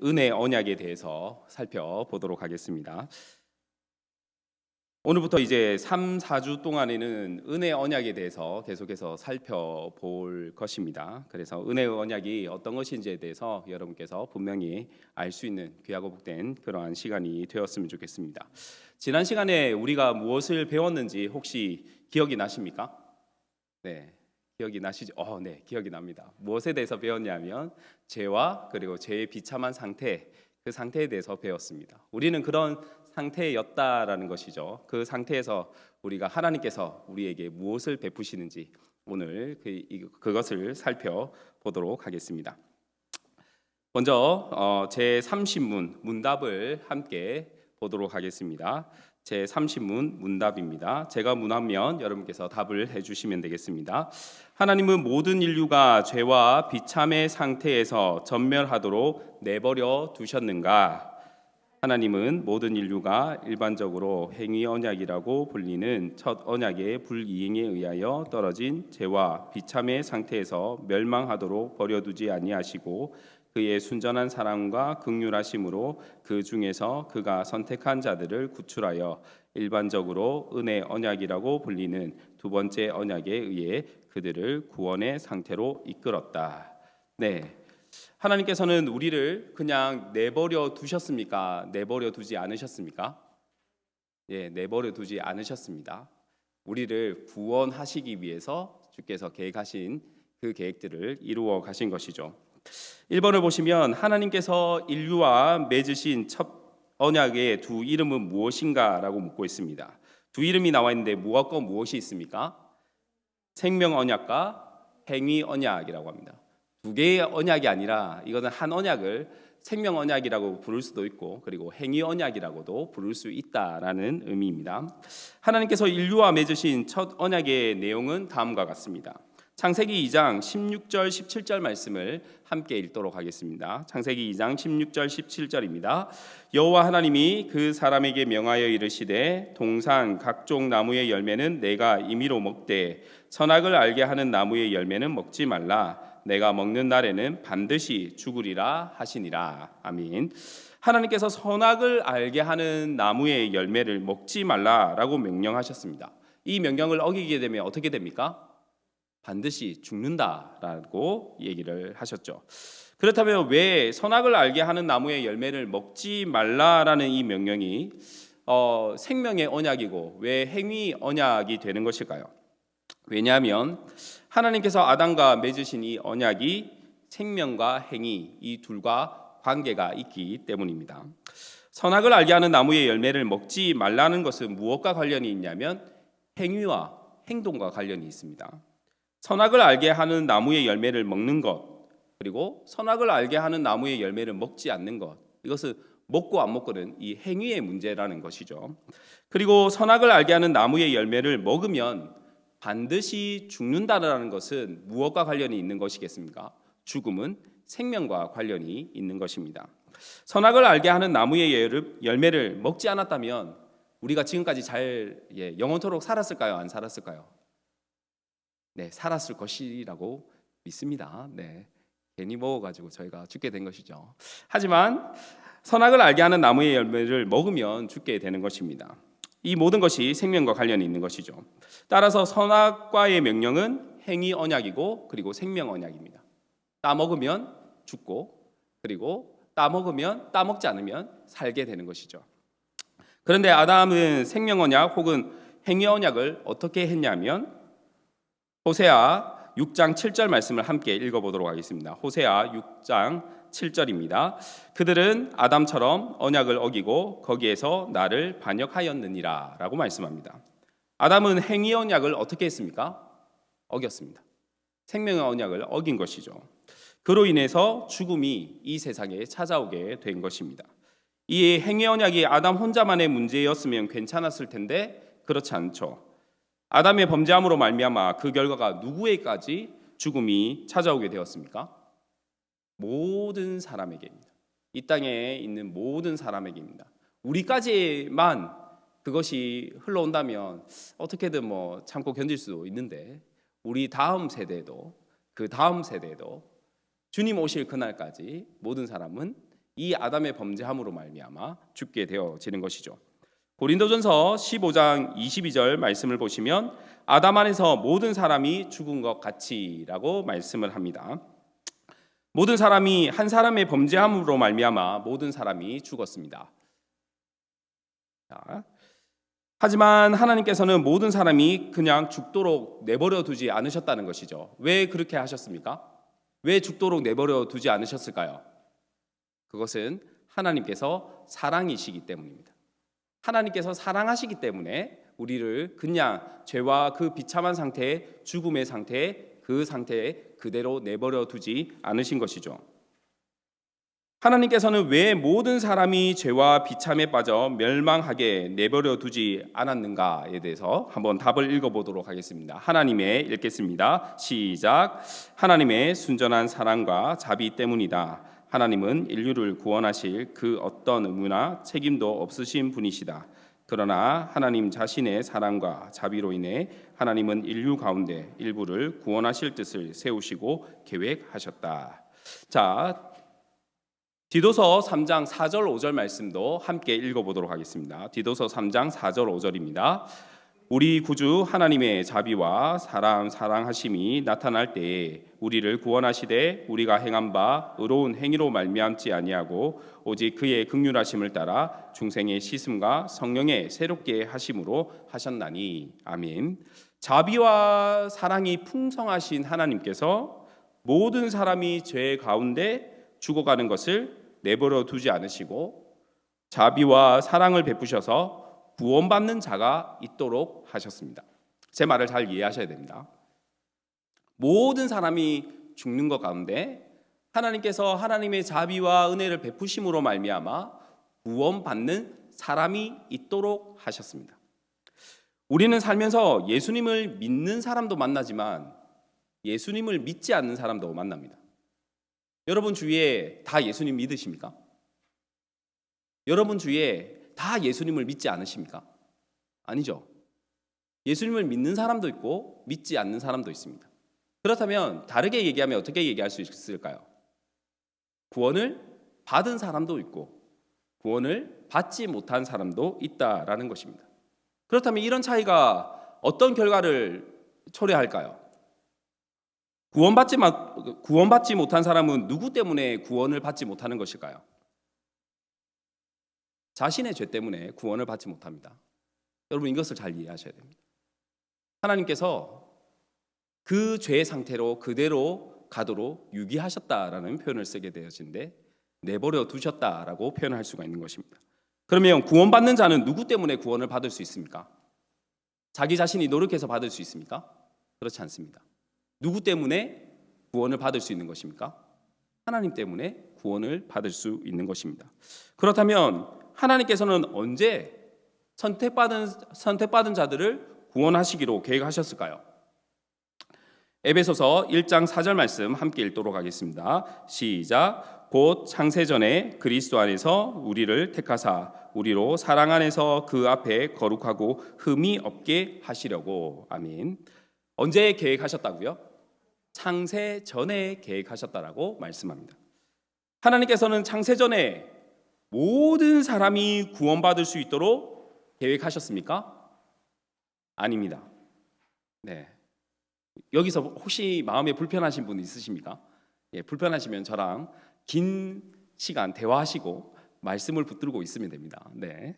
은혜 언약에 대해서 살펴보도록 하겠습니다. 오늘부터 이제 3, 4주 동안에는 은혜 언약에 대해서 계속해서 살펴볼 것입니다. 그래서 은혜 언약이 어떤 것인지에 대해서 여러분께서 분명히 알 수 있는 귀하고 복된 그러한 시간이 되었으면 좋겠습니다. 지난 시간에 우리가 무엇을 배웠는지 혹시 기억이 나십니까? 네. 기억이 나시죠? 네, 기억이 납니다. 무엇에 대해서 배웠냐면 죄와 그리고 죄의 비참한 상태, 그 상태에 대해서 배웠습니다. 우리는 그런 상태였다라는 것이죠. 그 상태에서 우리가 하나님께서 우리에게 무엇을 베푸시는지 오늘 그것을 살펴보도록 하겠습니다. 먼저 제 30문 문답을 함께 보도록 하겠습니다. 제 30문 문답입니다. 제가 문하면 여러분께서 답을 해주시면 되겠습니다. 하나님은 모든 인류가 죄와 비참의 상태에서 전멸하도록 내버려 두셨는가? 하나님은 모든 인류가 일반적으로 행위 언약이라고 불리는 첫 언약의 불이행에 의하여 떨어진 죄와 비참의 상태에서 멸망하도록 버려두지 아니하시고 그의 순전한 사랑과 긍휼하심으로 그 중에서 그가 선택한 자들을 구출하여 일반적으로 은혜 언약이라고 불리는 두 번째 언약에 의해 그들을 구원의 상태로 이끌었다. 네. 하나님께서는 우리를 그냥 내버려 두셨습니까? 내버려 두지 않으셨습니까? 예, 내버려 두지 않으셨습니다. 우리를 구원하시기 위해서 주께서 계획하신 그 계획들을 이루어 가신 것이죠. 1번을 보시면 하나님께서 인류와 맺으신 첫 언약의 두 이름은 무엇인가 라고 묻고 있습니다. 두 이름이 나와 있는데 무엇과 무엇이 있습니까? 생명 언약과 행위 언약이라고 합니다. 두 개의 언약이 아니라 이거는 한 언약을 생명 언약이라고 부를 수도 있고 그리고 행위 언약이라고도 부를 수 있다라는 의미입니다. 하나님께서 인류와 맺으신 첫 언약의 내용은 다음과 같습니다. 창세기 2장 16절 17절 말씀을 함께 읽도록 하겠습니다. 창세기 2장 16절 17절입니다. 여호와 하나님이 그 사람에게 명하여 이르시되 동산 각종 나무의 열매는 내가 임의로 먹되 선악을 알게 하는 나무의 열매는 먹지 말라. 내가 먹는 날에는 반드시 죽으리라 하시니라. 아멘. 하나님께서 선악을 알게 하는 나무의 열매를 먹지 말라라고 명령하셨습니다. 이 명령을 어기게 되면 어떻게 됩니까? 반드시 죽는다라고 얘기를 하셨죠. 그렇다면 왜 선악을 알게 하는 나무의 열매를 먹지 말라라는 이 명령이 생명의 언약이고 왜 행위 언약이 되는 것일까요? 왜냐하면 하나님께서 아담과 맺으신 이 언약이 생명과 행위 이 둘과 관계가 있기 때문입니다. 선악을 알게 하는 나무의 열매를 먹지 말라는 것은 무엇과 관련이 있냐면 행위와 행동과 관련이 있습니다. 선악을 알게 하는 나무의 열매를 먹는 것 그리고 선악을 알게 하는 나무의 열매를 먹지 않는 것 이것은 먹고 안 먹고는 이 행위의 문제라는 것이죠. 그리고 선악을 알게 하는 나무의 열매를 먹으면 반드시 죽는다라는 것은 무엇과 관련이 있는 것이겠습니까? 죽음은 생명과 관련이 있는 것입니다. 선악을 알게 하는 나무의 열매를 먹지 않았다면 우리가 지금까지 잘 영원토록 살았을까요? 안 살았을까요? 네, 살았을 것이라고 믿습니다. 네, 괜히 먹어가지고 저희가 죽게 된 것이죠. 하지만 선악을 알게 하는 나무의 열매를 먹으면 죽게 되는 것입니다. 이 모든 것이 생명과 관련이 있는 것이죠. 따라서 선악과의 명령은 행위 언약이고 그리고 생명 언약입니다. 따 먹으면 죽고 그리고 따 먹지 않으면 살게 되는 것이죠. 그런데 아담은 생명 언약 혹은 행위 언약을 어떻게 했냐면 호세아 6장 7절 말씀을 함께 읽어보도록 하겠습니다. 호세아 6장 7절입니다. 그들은 아담처럼 언약을 어기고 거기에서 나를 반역하였느니라 라고 말씀합니다. 아담은 행위 언약을 어떻게 했습니까? 어겼습니다. 생명의 언약을 어긴 것이죠. 그로 인해서 죽음이 이 세상에 찾아오게 된 것입니다. 이 행위 언약이 아담 혼자만의 문제였으면 괜찮았을 텐데 그렇지 않죠. 아담의 범죄함으로 말미암아 그 결과가 누구에게까지 죽음이 찾아오게 되었습니까? 모든 사람에게입니다. 이 땅에 있는 모든 사람에게입니다. 우리까지만 그것이 흘러온다면 어떻게든 참고 견딜 수도 있는데 우리 다음 세대도 그 다음 세대도 주님 오실 그날까지 모든 사람은 이 아담의 범죄함으로 말미암아 죽게 되어지는 것이죠. 고린도전서 15장 22절 말씀을 보시면 아담 안에서 모든 사람이 죽은 것 같이라고 말씀을 합니다. 모든 사람이 한 사람의 범죄함으로 말미암아 모든 사람이 죽었습니다. 자, 하지만 하나님께서는 모든 사람이 그냥 죽도록 내버려 두지 않으셨다는 것이죠. 왜 그렇게 하셨습니까? 왜 죽도록 내버려 두지 않으셨을까요? 그것은 하나님께서 사랑이시기 때문입니다. 하나님께서 사랑하시기 때문에 우리를 그냥 죄와 그 비참한 상태에, 죽음의 상태에, 그 상태에 그대로 내버려 두지 않으신 것이죠. 하나님께서는 왜 모든 사람이 죄와 비참에 빠져 멸망하게 내버려 두지 않았는가에 대해서 한번 답을 읽어보도록 하겠습니다. 하나님의 읽겠습니다. 시작. 하나님의 순전한 사랑과 자비 때문이다. 하나님은 인류를 구원하실 그 어떤 의무나 책임도 없으신 분이시다. 그러나 하나님 자신의 사랑과 자비로 인해 하나님은 인류 가운데 일부를 구원하실 뜻을 세우시고 계획하셨다. 자, 디도서 3장 4절 5절 말씀도 함께 읽어보도록 하겠습니다. 디도서 3장 4절 5절입니다. 우리 구주 하나님의 자비와 사랑하심이 나타날 때에 우리를 구원하시되 우리가 행한 바 의로운 행위로 말미암지 아니하고 오직 그의 긍휼하심을 따라 중생의 씻음과 성령의 새롭게 하심으로 하셨나니. 아멘. 자비와 사랑이 풍성하신 하나님께서 모든 사람이 죄 가운데 죽어가는 것을 내버려 두지 않으시고 자비와 사랑을 베푸셔서 구원받는 자가 있도록 하셨습니다. 제 말을 잘 이해하셔야 됩니다. 모든 사람이 죽는 것 가운데 하나님께서 하나님의 자비와 은혜를 베푸심으로 말미암아 구원받는 사람이 있도록 하셨습니다. 우리는 살면서 예수님을 믿는 사람도 만나지만 예수님을 믿지 않는 사람도 만납니다. 여러분 주위에 다 예수님 믿으십니까? 여러분 주위에 다 예수님을 믿지 않으십니까? 아니죠. 예수님을 믿는 사람도 있고 믿지 않는 사람도 있습니다. 그렇다면 다르게 얘기하면 어떻게 얘기할 수 있을까요? 구원을 받은 사람도 있고 구원을 받지 못한 사람도 있다라는 것입니다. 그렇다면 이런 차이가 어떤 결과를 초래할까요? 구원받지 못한 사람은 누구 때문에 구원을 받지 못하는 것일까요? 자신의 죄 때문에 구원을 받지 못합니다. 여러분 이것을 잘 이해하셔야 됩니다. 하나님께서 그 죄의 상태로 그대로 가도록 유기하셨다라는 표현을 쓰게 되어진데 내버려 두셨다라고 표현할 수가 있는 것입니다. 그러면 구원받는 자는 누구 때문에 구원을 받을 수 있습니까? 자기 자신이 노력해서 받을 수 있습니까? 그렇지 않습니다. 누구 때문에 구원을 받을 수 있는 것입니까? 하나님 때문에 구원을 받을 수 있는 것입니다. 그렇다면 하나님께서는 언제 선택받은 자들을 구원하시기로 계획하셨을까요? 에베소서 1장 4절 말씀 함께 읽도록 하겠습니다. 시작. 곧 창세전에 그리스도 안에서 우리를 택하사 우리로 사랑 안에서 그 앞에 거룩하고 흠이 없게 하시려고. 아멘. 언제 계획하셨다고요? 창세전에 계획하셨다라고 말씀합니다. 하나님께서는 창세전에 모든 사람이 구원받을 수 있도록 계획하셨습니까? 아닙니다. 네. 여기서 혹시 마음에 불편하신 분 있으십니까? 예, 불편하시면 저랑 긴 시간 대화하시고 말씀을 붙들고 있으면 됩니다. 네.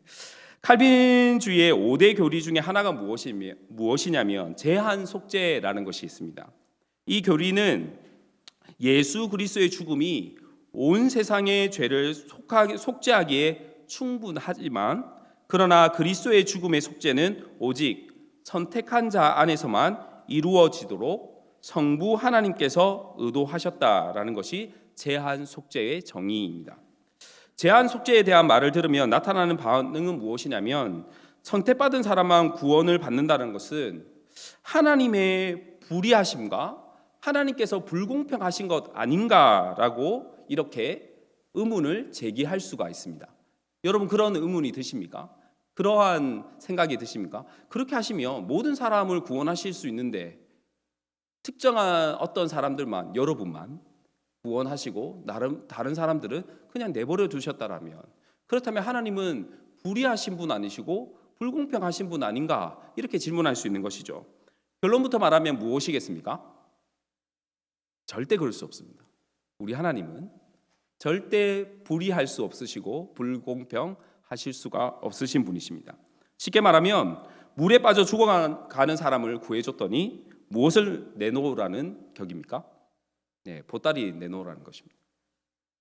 칼빈주의의 5대 교리 중에 하나가 무엇이냐면 제한 속죄라는 것이 있습니다. 이 교리는 예수 그리스도의 죽음이 온 세상의 죄를 속죄하기에 충분하지만 그러나 그리스도의 죽음의 속죄는 오직 선택한 자 안에서만 이루어지도록 성부 하나님께서 의도하셨다라는 것이 제한 속죄의 정의입니다. 제한 속죄에 대한 말을 들으면 나타나는 반응은 무엇이냐면 선택받은 사람만 구원을 받는다는 것은 하나님의 불의하심과 하나님께서 불공평하신 것 아닌가라고 이렇게 의문을 제기할 수가 있습니다. 여러분 그런 의문이 드십니까? 그러한 생각이 드십니까? 그렇게 하시면 모든 사람을 구원하실 수 있는데 특정한 어떤 사람들만, 여러분만 구원하시고 다른 사람들은 그냥 내버려 두셨다라면, 그렇다면 하나님은 불의하신 분 아니시고 불공평하신 분 아닌가, 이렇게 질문할 수 있는 것이죠. 결론부터 말하면 무엇이겠습니까? 절대 그럴 수 없습니다. 우리 하나님은 절대 불의할 수 없으시고 불공평하실 수가 없으신 분이십니다. 쉽게 말하면 물에 빠져 죽어가는 사람을 구해줬더니 무엇을 내놓으라는 격입니까? 네, 보따리 내놓으라는 것입니다.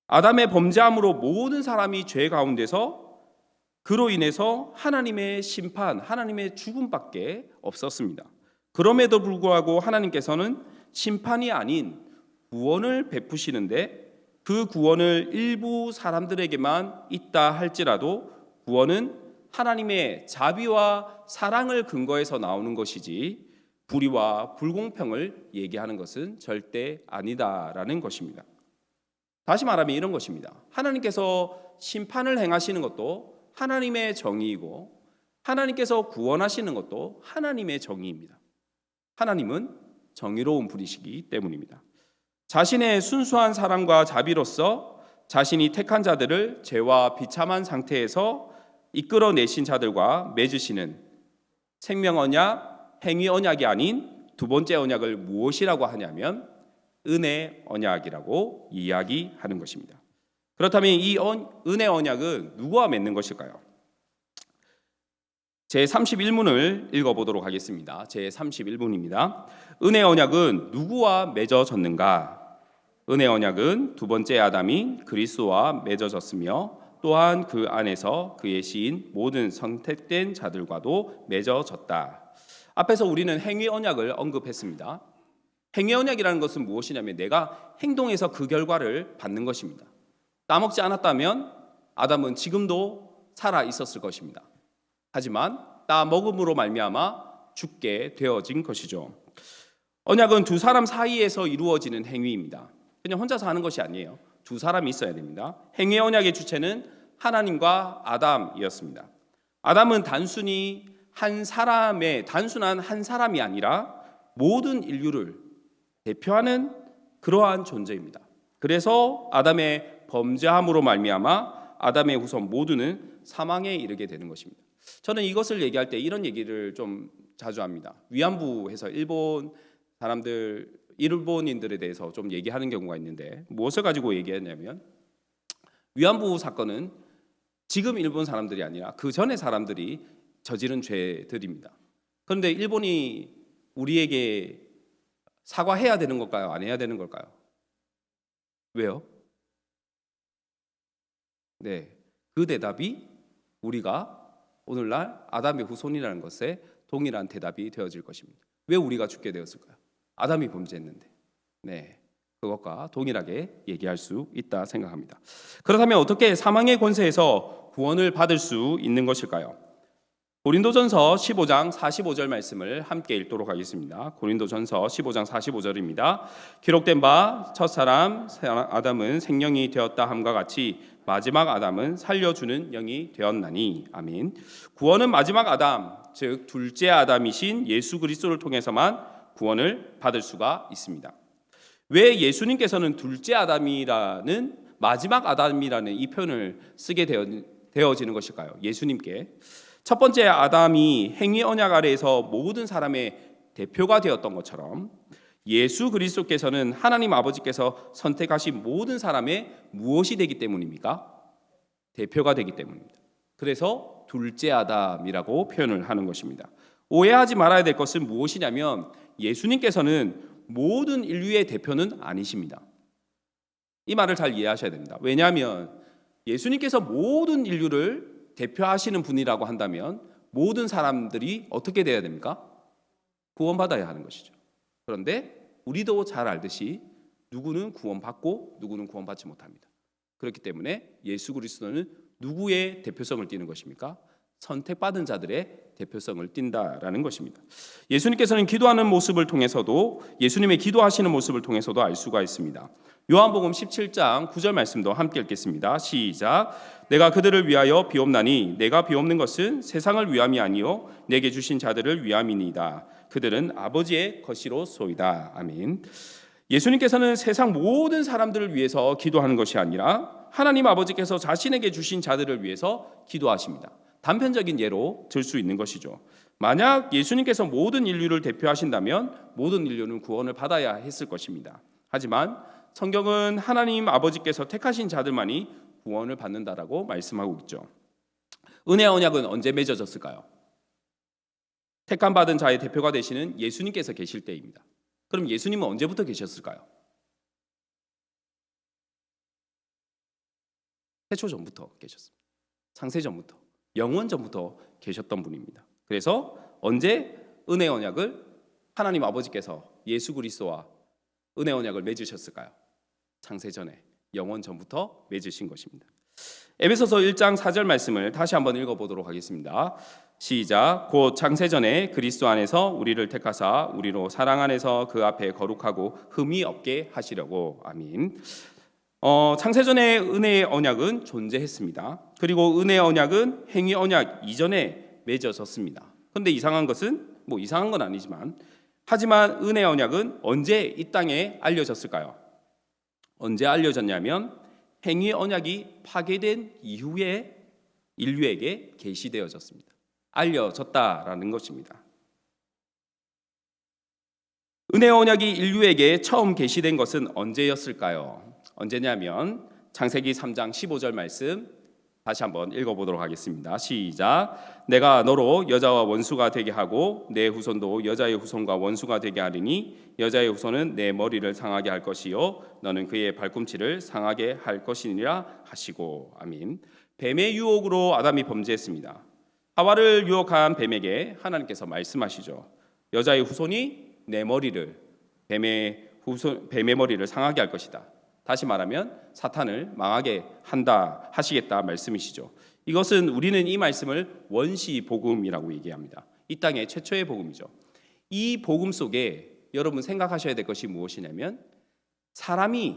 아담의 범죄함으로 모든 사람이 죄 가운데서 그로 인해서 하나님의 심판, 하나님의 죽음밖에 없었습니다. 그럼에도 불구하고 하나님께서는 심판이 아닌 구원을 베푸시는데, 그 구원을 일부 사람들에게만 있다 할지라도 구원은 하나님의 자비와 사랑을 근거해서 나오는 것이지 불의와 불공평을 얘기하는 것은 절대 아니다라는 것입니다. 다시 말하면 이런 것입니다. 하나님께서 심판을 행하시는 것도 하나님의 정의이고, 하나님께서 구원하시는 것도 하나님의 정의입니다. 하나님은 정의로운 분이시기 때문입니다. 자신의 순수한 사랑과 자비로서 자신이 택한 자들을 죄와 비참한 상태에서 이끌어내신 자들과 맺으시는 생명 언약, 행위 언약이 아닌 두 번째 언약을 무엇이라고 하냐면 은혜 언약이라고 이야기하는 것입니다. 그렇다면 이 은혜 언약은 누구와 맺는 것일까요? 제31문을 읽어보도록 하겠습니다. 제31문입니다. 은혜 언약은 누구와 맺어졌는가? 은혜 언약은 두 번째 아담인 그리스도와 맺어졌으며 또한 그 안에서 그의 시인 모든 선택된 자들과도 맺어졌다. 앞에서 우리는 행위 언약을 언급했습니다. 행위 언약이라는 것은 무엇이냐면 내가 행동해서 그 결과를 받는 것입니다. 따먹지 않았다면 아담은 지금도 살아 있었을 것입니다. 하지만 따먹음으로 말미암아 죽게 되어진 것이죠. 언약은 두 사람 사이에서 이루어지는 행위입니다. 그냥 혼자서 하는 것이 아니에요. 두 사람이 있어야 됩니다. 행위 언약의 주체는 하나님과 아담이었습니다. 아담은 단순히 단순한 한 사람이 아니라 모든 인류를 대표하는 그러한 존재입니다. 그래서 아담의 범죄함으로 말미암아 아담의 후손 모두는 사망에 이르게 되는 것입니다. 저는 이것을 얘기할 때 이런 얘기를 좀 자주 합니다. 위안부에서 일본인들에 대해서 좀 얘기하는 경우가 있는데, 무엇을 가지고 얘기했냐면 위안부 사건은 지금 일본 사람들이 아니라 그 전에 사람들이 저지른 죄들입니다. 그런데 일본이 우리에게 사과해야 되는 걸까요? 안 해야 되는 걸까요? 왜요? 네, 그 대답이 우리가 오늘날 아담의 후손이라는 것에 동일한 대답이 되어질 것입니다. 왜 우리가 죽게 되었을까요? 아담이 범죄했는데. 네, 그것과 동일하게 얘기할 수 있다 생각합니다. 그렇다면 어떻게 사망의 권세에서 구원을 받을 수 있는 것일까요? 고린도전서 15장 45절 말씀을 함께 읽도록 하겠습니다. 고린도전서 15장 45절입니다. 기록된 바 첫사람 아담은 생명이 되었다 함과 같이 마지막 아담은 살려주는 영이 되었나니. 아멘. 구원은 마지막 아담, 즉 둘째 아담이신 예수 그리스도를 통해서만 구원을 받을 수가 있습니다. 왜 예수님께서는 둘째 아담이라는, 마지막 아담이라는 이 표현을 쓰게 되어지는 것일까요? 예수님께 첫 번째 아담이 행위 언약 아래에서 모든 사람의 대표가 되었던 것처럼 예수 그리스도께서는 하나님 아버지께서 선택하신 모든 사람의 무엇이 되기 때문입니까? 대표가 되기 때문입니다. 그래서 둘째 아담이라고 표현을 하는 것입니다. 오해하지 말아야 될 것은 무엇이냐면 예수님께서는 모든 인류의 대표는 아니십니다. 이 말을 잘 이해하셔야 됩니다. 왜냐하면 예수님께서 모든 인류를 대표하시는 분이라고 한다면 모든 사람들이 어떻게 돼야 됩니까? 구원받아야 하는 것이죠. 그런데 우리도 잘 알듯이 누구는 구원받고 누구는 구원받지 못합니다. 그렇기 때문에 예수 그리스도는 누구의 대표성을 띠는 것입니까? 선택받은 자들의 대표성을 띈다라는 것입니다. 예수님께서는 기도하는 모습을 통해서도, 예수님의 기도하시는 모습을 통해서도 알 수가 있습니다. 요한복음 17장 9절 말씀도 함께 읽겠습니다. 시작. 내가 그들을 위하여 비옵나니 내가 비옵는 것은 세상을 위함이 아니요 내게 주신 자들을 위함이니이다. 그들은 아버지의 것이로소이다. 아멘. 예수님께서는 세상 모든 사람들을 위해서 기도하는 것이 아니라 하나님 아버지께서 자신에게 주신 자들을 위해서 기도하십니다. 단편적인 예로 들 수 있는 것이죠. 만약 예수님께서 모든 인류를 대표하신다면 모든 인류는 구원을 받아야 했을 것입니다. 하지만 성경은 하나님 아버지께서 택하신 자들만이 구원을 받는다라고 말씀하고 있죠. 은혜 언약은 언제 맺어졌을까요? 택함 받은 자의 대표가 되시는 예수님께서 계실 때입니다. 그럼 예수님은 언제부터 계셨을까요? 태초 전부터 계셨습니다. 창세 전부터, 영원 전부터 계셨던 분입니다. 그래서 언제 은혜 언약을 하나님 아버지께서 예수 그리스도와 은혜 언약을 맺으셨을까요? 창세 전에, 영원 전부터 맺으신 것입니다. 에베소서 1장 4절 말씀을 다시 한번 읽어보도록 하겠습니다. 시작. 곧 창세전에 그리스도 안에서 우리를 택하사 우리로 사랑 안에서 그 앞에 거룩하고 흠이 없게 하시려고. 아멘. 창세전에 은혜의 언약은 존재했습니다. 그리고 은혜의 언약은 행위 언약 이전에 맺어졌습니다. 그런데 이상한 것은 이상한 건 아니지만 하지만 은혜의 언약은 언제 이 땅에 알려졌을까요? 언제 알려졌냐면 행위 언약이 파괴된 이후에 인류에게 계시되어졌습니다. 알려졌다라는 것입니다. 은혜 언약이 인류에게 처음 계시된 것은 언제였을까요? 언제냐면 창세기 3장 15절 말씀 다시 한번 읽어보도록 하겠습니다. 시작. 내가 너로 여자와 원수가 되게 하고 내 후손도 여자의 후손과 원수가 되게 하리니 여자의 후손은 내 머리를 상하게 할 것이요 너는 그의 발꿈치를 상하게 할 것이니라 하시고. 아멘. 뱀의 유혹으로 아담이 범죄했습니다. 하와를 유혹한 뱀에게 하나님께서 말씀하시죠. 여자의 후손이 내 머리를 뱀의 머리를 상하게 할 것이다. 다시 말하면 사탄을 망하게 한다 하시겠다 말씀이시죠. 이것은 우리는 이 말씀을 원시 복음이라고 얘기합니다. 이 땅의 최초의 복음이죠. 이 복음 속에 여러분 생각하셔야 될 것이 무엇이냐면 사람이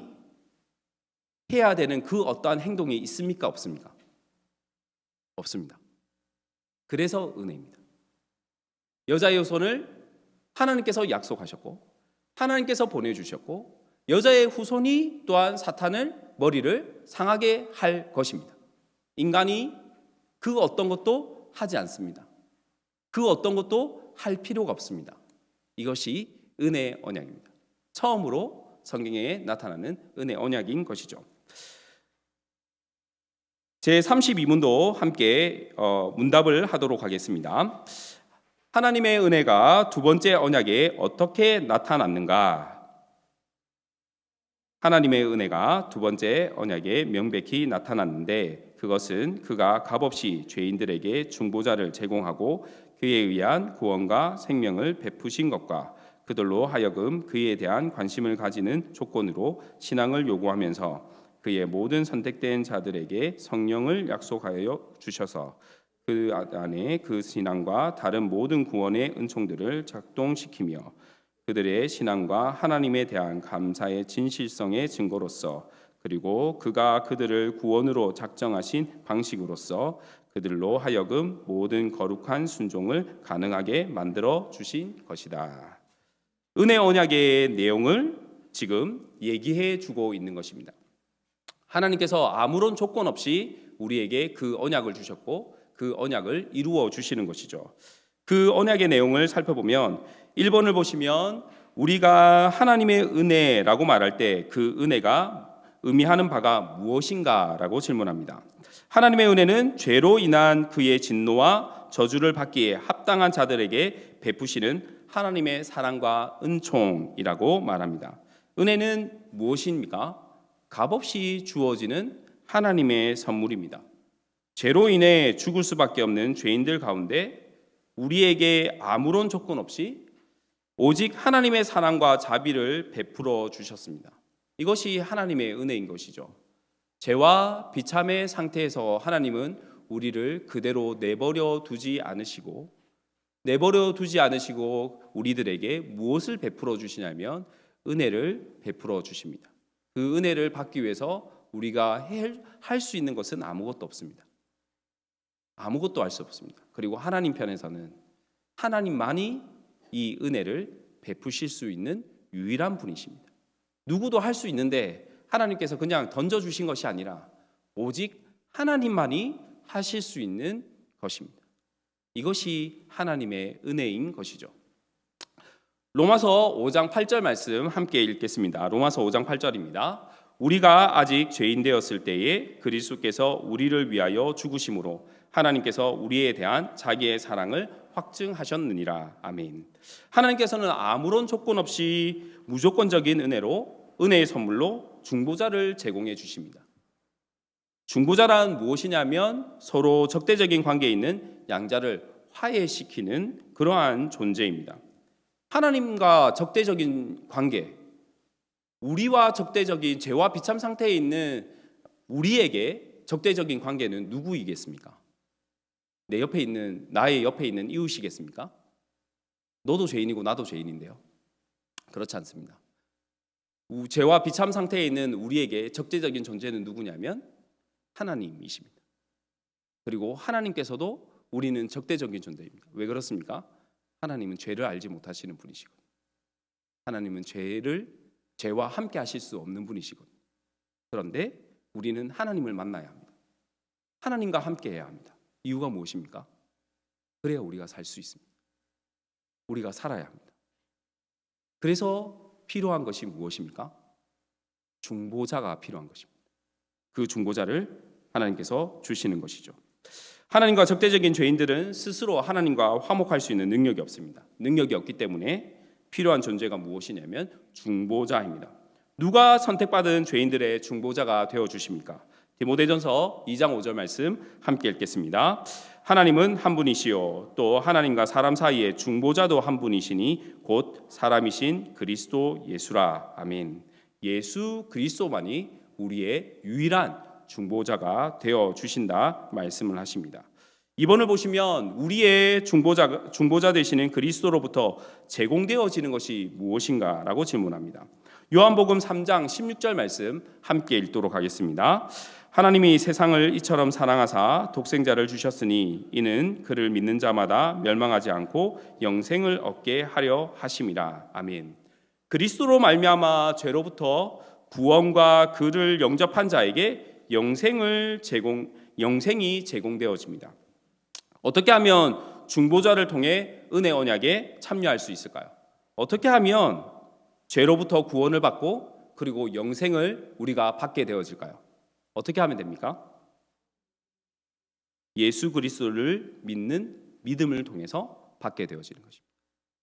해야 되는 그 어떠한 행동이 있습니까? 없습니까? 없습니다. 그래서 은혜입니다. 여자의 후손을 하나님께서 약속하셨고 하나님께서 보내주셨고 여자의 후손이 또한 사탄을 머리를 상하게 할 것입니다. 인간이 그 어떤 것도 하지 않습니다. 그 어떤 것도 할 필요가 없습니다. 이것이 은혜 언약입니다. 처음으로 성경에 나타나는 은혜 언약인 것이죠. 제32문도 함께 문답을 하도록 하겠습니다. 하나님의 은혜가 두 번째 언약에 어떻게 나타났는가? 하나님의 은혜가 두 번째 언약에 명백히 나타났는데 그것은 그가 값없이 죄인들에게 중보자를 제공하고 그에 의한 구원과 생명을 베푸신 것과 그들로 하여금 그에 대한 관심을 가지는 조건으로 신앙을 요구하면서 그의 모든 선택된 자들에게 성령을 약속하여 주셔서 그 안에 그 신앙과 다른 모든 구원의 은총들을 작동시키며 그들의 신앙과 하나님에 대한 감사의 진실성의 증거로서 그리고 그가 그들을 구원으로 작정하신 방식으로서 그들로 하여금 모든 거룩한 순종을 가능하게 만들어 주신 것이다. 은혜 언약의 내용을 지금 얘기해 주고 있는 것입니다. 하나님께서 아무런 조건 없이 우리에게 그 언약을 주셨고 그 언약을 이루어 주시는 것이죠. 그 언약의 내용을 살펴보면 1번을 보시면 우리가 하나님의 은혜라고 말할 때 그 은혜가 의미하는 바가 무엇인가라고 질문합니다. 하나님의 은혜는 죄로 인한 그의 진노와 저주를 받기에 합당한 자들에게 베푸시는 하나님의 사랑과 은총이라고 말합니다. 은혜는 무엇입니까? 값없이 주어지는 하나님의 선물입니다. 죄로 인해 죽을 수밖에 없는 죄인들 가운데 우리에게 아무런 조건 없이 오직 하나님의 사랑과 자비를 베풀어 주셨습니다. 이것이 하나님의 은혜인 것이죠. 죄와 비참의 상태에서 하나님은 우리를 그대로 내버려 두지 않으시고 우리들에게 무엇을 베풀어 주시냐면 은혜를 베풀어 주십니다. 그 은혜를 받기 위해서 우리가 할 수 있는 것은 아무것도 없습니다. 아무것도 할 수 없습니다. 그리고 하나님 편에서는 하나님만이 이 은혜를 베푸실 수 있는 유일한 분이십니다. 누구도 할 수 있는데 하나님께서 그냥 던져주신 것이 아니라 오직 하나님만이 하실 수 있는 것입니다. 이것이 하나님의 은혜인 것이죠. 로마서 5장 8절 말씀 함께 읽겠습니다. 로마서 5장 8절입니다. 우리가 아직 죄인 되었을 때에 그리스도께서 우리를 위하여 죽으심으로 하나님께서 우리에 대한 자기의 사랑을 확증하셨느니라. 아멘. 하나님께서는 아무런 조건 없이 무조건적인 은혜의 선물로 중보자를 제공해 주십니다. 중보자란 무엇이냐면 서로 적대적인 관계에 있는 양자를 화해시키는 그러한 존재입니다. 하나님과 적대적인 관계, 우리와 적대적인 죄와 비참 상태에 있는 우리에게 적대적인 관계는 누구이겠습니까? 나의 옆에 있는 이웃이겠습니까? 너도 죄인이고 나도 죄인인데요. 그렇지 않습니다. 죄와 비참 상태에 있는 우리에게 적대적인 존재는 누구냐면 하나님이십니다. 그리고 하나님께서도 우리는 적대적인 존재입니다. 왜 그렇습니까? 하나님은 죄를 알지 못하시는 분이시거든요. 하나님은 죄와 함께 하실 수 없는 분이시거든요. 그런데 우리는 하나님을 만나야 합니다. 하나님과 함께 해야 합니다. 이유가 무엇입니까? 그래야 우리가 살 수 있습니다. 우리가 살아야 합니다. 그래서 필요한 것이 무엇입니까? 중보자가 필요한 것입니다. 그 중보자를 하나님께서 주시는 것이죠. 하나님과 적대적인 죄인들은 스스로 하나님과 화목할 수 있는 능력이 없습니다. 능력이 없기 때문에 필요한 존재가 무엇이냐면 중보자입니다. 누가 선택받은 죄인들의 중보자가 되어 주십니까? 디모데전서 2장 5절 말씀 함께 읽겠습니다. 하나님은 한 분이시요 또 하나님과 사람 사이의 중보자도 한 분이시니 곧 사람이신 그리스도 예수라. 아멘. 예수 그리스도만이 우리의 유일한 중보자가 되어 주신다 말씀을 하십니다. 이번을 보시면 우리의 중보자 되시는 그리스도로부터 제공되어지는 것이 무엇인가라고 질문합니다. 요한복음 3장 16절 말씀 함께 읽도록 하겠습니다. 하나님이 세상을 이처럼 사랑하사 독생자를 주셨으니 이는 그를 믿는 자마다 멸망하지 않고 영생을 얻게 하려 하심이라. 아멘. 그리스도로 말미암아 죄로부터 구원과 그를 영접한 자에게 영생이 제공되어집니다. 어떻게 하면 중보자를 통해 은혜 언약에 참여할 수 있을까요? 어떻게 하면 죄로부터 구원을 받고 그리고 영생을 우리가 받게 되어질까요? 어떻게 하면 됩니까? 예수 그리스도를 믿는 믿음을 통해서 받게 되어지는 것입니다.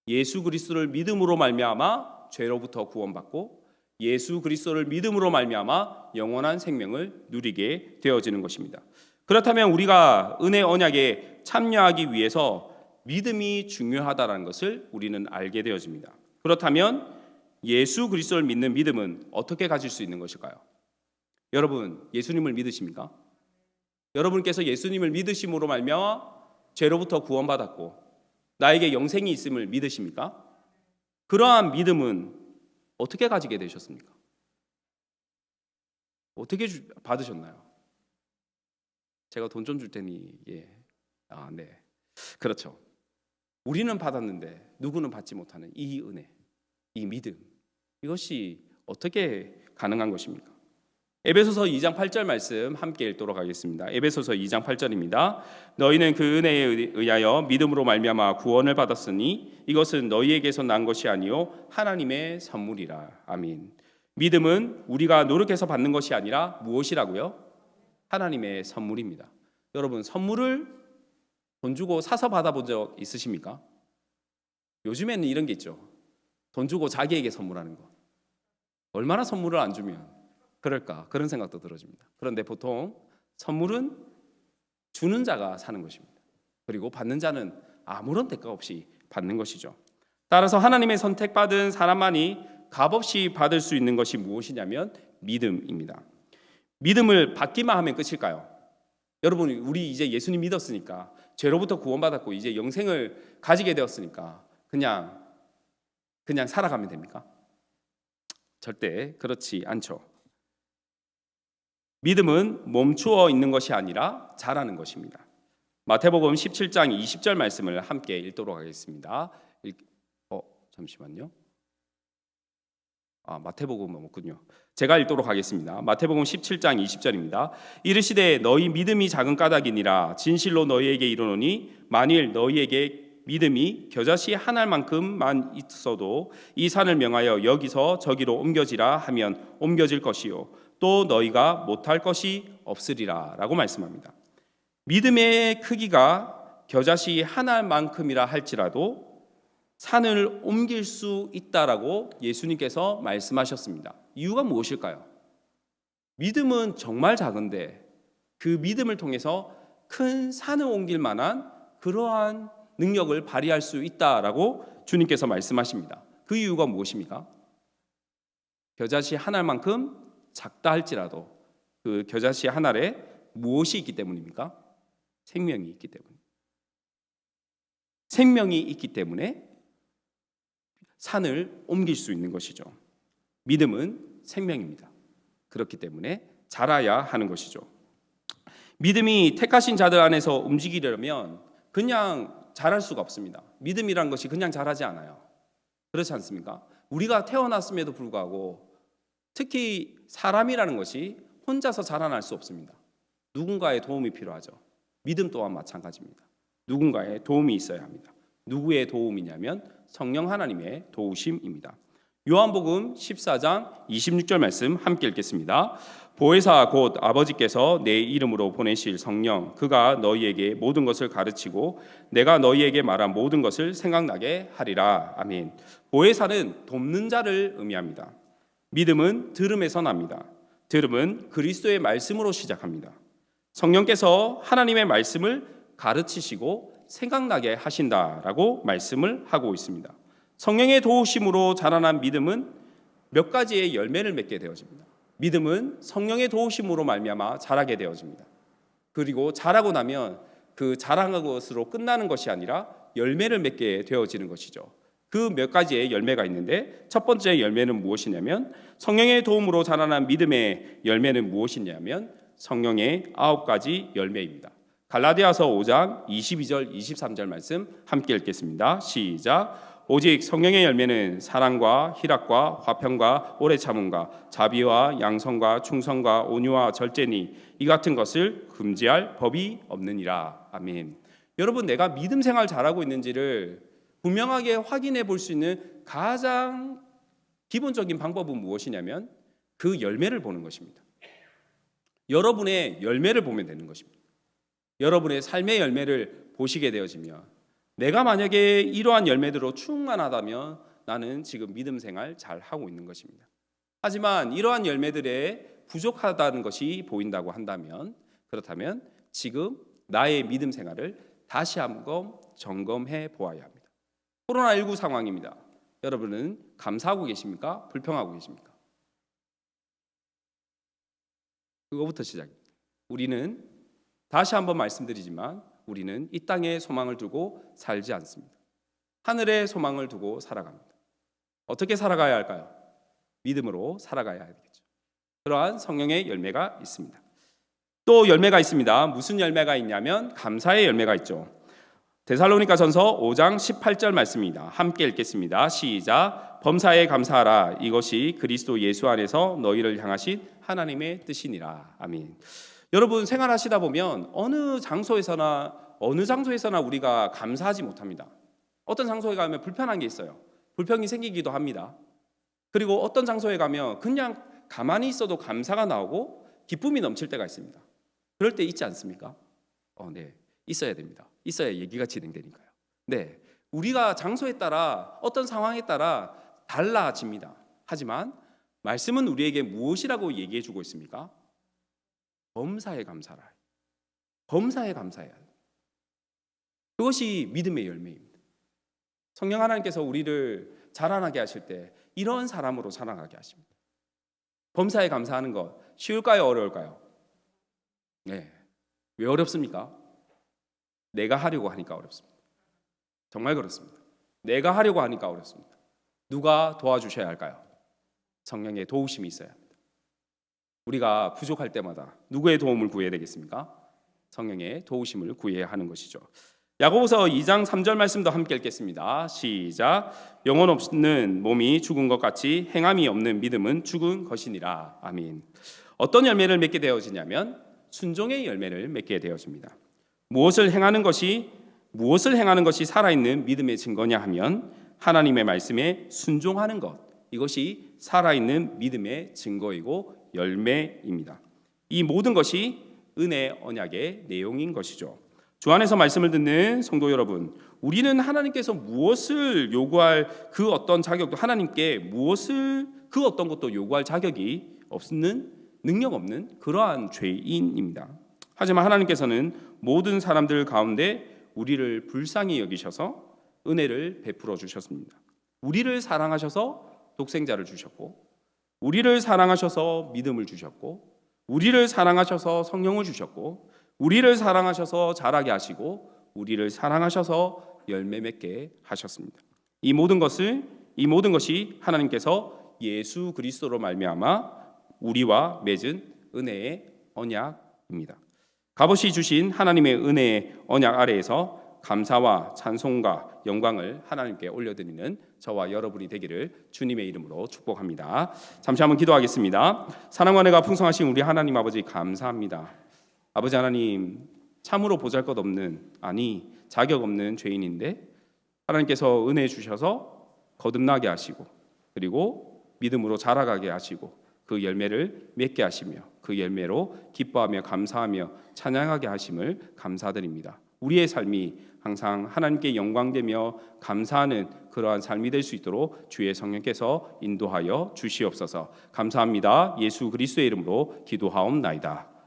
예수 그리스도를 믿음으로 말미암아 죄로부터 구원받고 예수 그리스도를 믿음으로 말미암아 영원한 생명을 누리게 되어지는 것입니다. 그렇다면 우리가 은혜 언약에 참여하기 위해서 믿음이 중요하다는 것을 우리는 알게 되어집니다. 그렇다면 예수 그리스도를 믿는 믿음은 어떻게 가질 수 있는 것일까요? 여러분, 예수님을 믿으십니까? 여러분께서 예수님을 믿으심으로 말미암아 죄로부터 구원받았고 나에게 영생이 있음을 믿으십니까? 그러한 믿음은 어떻게 가지게 되셨습니까? 어떻게 받으셨나요? 제가 돈 좀 줄 테니 네. 그렇죠. 우리는 받았는데 누구는 받지 못하는 이 은혜, 이 믿음, 이것이 어떻게 가능한 것입니까? 에베소서 2장 8절 말씀 함께 읽도록 하겠습니다. 에베소서 2장 8절입니다. 너희는 그 은혜에 의하여 믿음으로 말미암아 구원을 받았으니 이것은 너희에게서 난 것이 아니요 하나님의 선물이라. 아멘. 믿음은 우리가 노력해서 받는 것이 아니라 무엇이라고요? 하나님의 선물입니다. 여러분, 선물을 돈 주고 사서 받아본 적 있으십니까? 요즘에는 이런 게 있죠. 돈 주고 자기에게 선물하는 거. 얼마나 선물을 안 주면 그럴까? 그런 생각도 들어집니다. 그런데 보통 선물은 주는 자가 사는 것입니다. 그리고 받는 자는 아무런 대가 없이 받는 것이죠. 따라서 하나님의 선택받은 사람만이 값없이 받을 수 있는 것이 무엇이냐면 믿음입니다. 믿음을 받기만 하면 끝일까요? 여러분, 우리 이제 예수님 믿었으니까 죄로부터 구원받았고 이제 영생을 가지게 되었으니까 그냥 살아가면 됩니까? 절대 그렇지 않죠. 믿음은 멈추어 있는 것이 아니라 자라는 것입니다. 마태복음 17장 20절 말씀을 함께 읽도록 하겠습니다. 잠시만요. 마태복음은 없군요. 제가 읽도록 하겠습니다. 마태복음 17장 20절입니다. 이르시되 너희 믿음이 작은 까닭이니라 진실로 너희에게 이르노니 만일 너희에게 믿음이 겨자씨 한 알만큼만 있어도 이 산을 명하여 여기서 저기로 옮겨지라 하면 옮겨질 것이요 또 너희가 못할 것이 없으리라 라고 말씀합니다. 믿음의 크기가 겨자씨 한 알만큼이라 할지라도 산을 옮길 수 있다라고 예수님께서 말씀하셨습니다. 이유가 무엇일까요? 믿음은 정말 작은데 그 믿음을 통해서 큰 산을 옮길 만한 그러한 능력을 발휘할 수 있다라고 주님께서 말씀하십니다. 그 이유가 무엇입니까? 겨자씨 한 알만큼 작다 할지라도 그 겨자씨 한 알에 무엇이 있기 때문입니까? 생명이 있기 때문에. 생명이 있기 때문에 산을 옮길 수 있는 것이죠. 믿음은 생명입니다. 그렇기 때문에 자라야 하는 것이죠. 믿음이 택하신 자들 안에서 움직이려면 그냥 자랄 수가 없습니다. 믿음이란 것이 그냥 자라지 않아요. 그렇지 않습니까? 우리가 태어났음에도 불구하고 특히 사람이라는 것이 혼자서 자라날 수 없습니다. 누군가의 도움이 필요하죠. 믿음 또한 마찬가지입니다. 누군가의 도움이 있어야 합니다. 누구의 도움이냐면 성령 하나님의 도우심입니다. 요한복음 14장 26절 말씀 함께 읽겠습니다. 보혜사 곧 아버지께서 내 이름으로 보내실 성령 그가 너희에게 모든 것을 가르치고 내가 너희에게 말한 모든 것을 생각나게 하리라. 아멘. 보혜사는 돕는 자를 의미합니다. 믿음은 들음에서 납니다. 들음은 그리스도의 말씀으로 시작합니다. 성령께서 하나님의 말씀을 가르치시고 생각나게 하신다라고 말씀을 하고 있습니다. 성령의 도우심으로 자라난 믿음은 몇 가지의 열매를 맺게 되어집니다. 믿음은 성령의 도우심으로 말미암아 자라게 되어집니다. 그리고 자라고 나면 그 자라는 것으로 끝나는 것이 아니라 열매를 맺게 되어지는 것이죠. 그 몇 가지의 열매가 있는데 첫 번째 열매는 무엇이냐면 성령의 도움으로 자라난 믿음의 열매는 무엇이냐면 성령의 9가지 열매입니다. 갈라디아서 5장 22절 23절 말씀 함께 읽겠습니다. 시작. 오직 성령의 열매는 사랑과 희락과 화평과 오래 참음과 자비와 양성과 충성과 온유와 절제니 이 같은 것을 금지할 법이 없느니라. 아멘. 여러분, 내가 믿음 생활 잘하고 있는지를 분명하게 확인해 볼 수 있는 가장 기본적인 방법은 무엇이냐면 그 열매를 보는 것입니다. 여러분의 열매를 보면 되는 것입니다. 여러분의 삶의 열매를 보시게 되어지면 내가 만약에 이러한 열매들로 충만하다면 나는 지금 믿음 생활 잘 하고 있는 것입니다. 하지만 이러한 열매들에 부족하다는 것이 보인다고 한다면 그렇다면 지금 나의 믿음 생활을 다시 한번 점검해 보아야 합니다. 코로나19 상황입니다. 여러분은 감사하고 계십니까? 불평하고 계십니까? 그거부터 시작입니다. 우리는 다시 한번 말씀드리지만 우리는 이 땅에 소망을 두고 살지 않습니다. 하늘에 소망을 두고 살아갑니다. 어떻게 살아가야 할까요? 믿음으로 살아가야 되겠죠. 그러한 성령의 열매가 있습니다. 또 열매가 있습니다. 무슨 열매가 있냐면 감사의 열매가 있죠. 데살로니가전서 5장 18절 말씀입니다. 함께 읽겠습니다. 시작. 범사에 감사하라. 이것이 그리스도 예수 안에서 너희를 향하신 하나님의 뜻이니라. 아멘. 여러분, 생활하시다 보면 어느 장소에서나 우리가 감사하지 못합니다. 어떤 장소에 가면 불편한 게 있어요. 불평이 생기기도 합니다. 그리고 어떤 장소에 가면 그냥 가만히 있어도 감사가 나오고 기쁨이 넘칠 때가 있습니다. 그럴 때 있지 않습니까? 네, 있어야 됩니다. 있어야 얘기가 진행되니까요. 네, 우리가 장소에 따라 어떤 상황에 따라 달라집니다. 하지만 말씀은 우리에게 무엇이라고 얘기해 주고 있습니까? 범사에 감사라. 범사에 감사해야 합니다. 그것이 믿음의 열매입니다. 성령 하나님께서 우리를 자라나게 하실 때 이런 사람으로 살아가게 하십니다. 범사에 감사하는 것 쉬울까요? 어려울까요? 네. 왜 어렵습니까? 내가 하려고 하니까 어렵습니다. 정말 그렇습니다. 내가 하려고 하니까 어렵습니다. 누가 도와주셔야 할까요? 성령의 도우심이 있어야 합니다. 우리가 부족할 때마다 누구의 도움을 구해야 되겠습니까? 성령의 도우심을 구해야 하는 것이죠. 야고보서 2장 3절 말씀도 함께 읽겠습니다. 시작. 영혼 없는 몸이 죽은 것 같이 행함이 없는 믿음은 죽은 것이니라. 아멘. 어떤 열매를 맺게 되어지냐면 순종의 열매를 맺게 되어집니다. 무엇을 행하는 것이 살아있는 믿음의 증거냐 하면 하나님의 말씀에 순종하는 것, 이것이 살아있는 믿음의 증거이고 열매입니다. 이 모든 것이 은혜 언약의 내용인 것이죠. 주 안에서 말씀을 듣는 성도 여러분, 우리는 하나님께서 무엇을 요구할 그 어떤 자격도, 하나님께 무엇을 그 어떤 것도 요구할 자격이 없는, 능력 없는 그러한 죄인입니다. 하지만 하나님께서는 모든 사람들 가운데 우리를 불쌍히 여기셔서 은혜를 베풀어 주셨습니다. 우리를 사랑하셔서 독생자를 주셨고, 우리를 사랑하셔서 믿음을 주셨고, 우리를 사랑하셔서 성령을 주셨고, 우리를 사랑하셔서 자라게 하시고, 우리를 사랑하셔서 열매 맺게 하셨습니다. 이 모든 것이 하나님께서 예수 그리스도로 말미암아 우리와 맺은 은혜의 언약입니다. 값없이 주신 하나님의 은혜의 언약 아래에서 감사와 찬송과 영광을 하나님께 올려드리는 저와 여러분이 되기를 주님의 이름으로 축복합니다. 잠시 한번 기도하겠습니다. 사랑과 은혜가 풍성하신 우리 하나님 아버지 감사합니다. 아버지 하나님, 참으로 보잘것없는, 아니 자격 없는 죄인인데 하나님께서 은혜 주셔서 거듭나게 하시고, 그리고 믿음으로 자라가게 하시고, 그 열매를 맺게 하시며 그 열매로 기뻐하며 감사하며 찬양하게 하심을 감사드립니다. 우리의 삶이 항상 하나님께 영광되며 감사하는 그러한 삶이 될 수 있도록 주의 성령께서 인도하여 주시옵소서. 감사합니다. 예수 그리스도의 이름으로 기도하옵나이다.